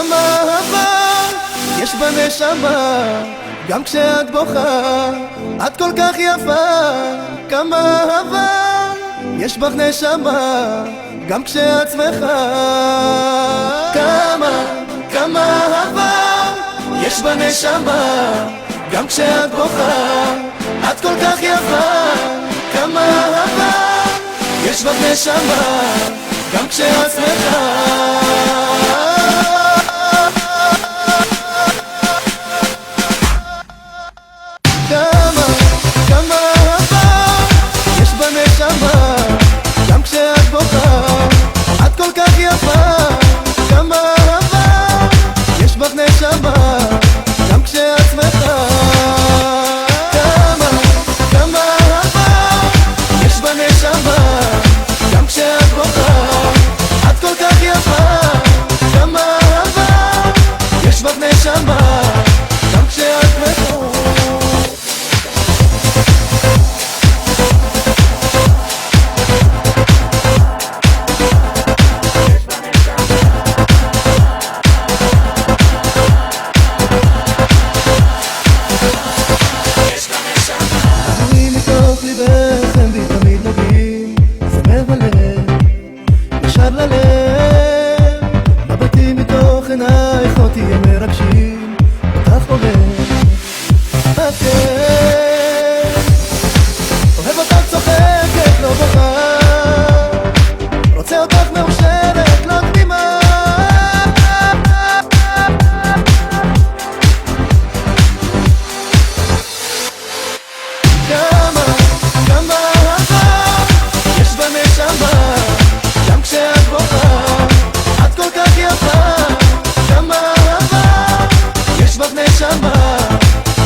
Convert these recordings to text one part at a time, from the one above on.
כמה אהבה יש בנשמה, גם כשאת בוכה את כל כך יפה. כמה אהבה יש בך נשמה, גם כשאת שמחה. כמה אהבה יש בנשמה, גם כשאת בוכה את כל כך יפה. כמה אהבה יש בך נשמה, גם כשאת שמחה. כמה אהבה יש בנשמה, גם כשאת בוכה את כל כך יפה. כמה אהבה יש בך נשמה, גם כשאת שמחה. כמה אהבה יש בנשמה, גם כשאת בוכה את כל כך יפה. כמה אהבה יש בך נשמה, גם כשאת שמחה. מבטים מתוך עינייך אותי הם מרגשים, אותך אוהב, את כן. אוהב אותך צוחקת, לא בוכה, רוצה אותך מאושרת, לא תמימה. כמה אהבה יש בנשמה, גם כשאת בוכה את כל כך יפה. כמה אהבה יש בך נשמה,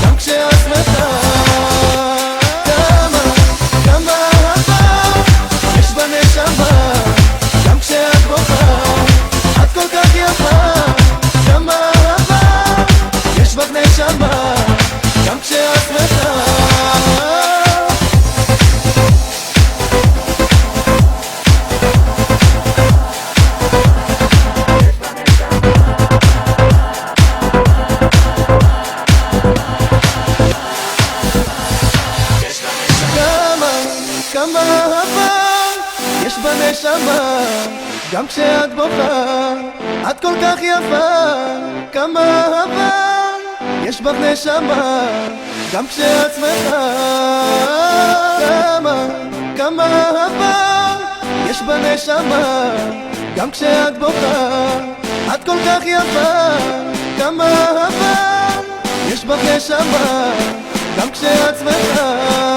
גם כשאת שמחה. כמה אהבה יש בנשמה, גם כשאת בוכה את כל כך יפה. כמה אהבה יש בך נשמה, גם כשאת שמחה. כמה אהבה יש בנשמה, גם כשאת בוכה את כל כך יפה. כמה אהבה יש בך נשמה, גם כשאת שמחה. כמה אהבה יש בנשמה, גם כשאת בוכה את כל כך יפה. כמה אהבה יש בך נשמה, גם כשאת שמחה.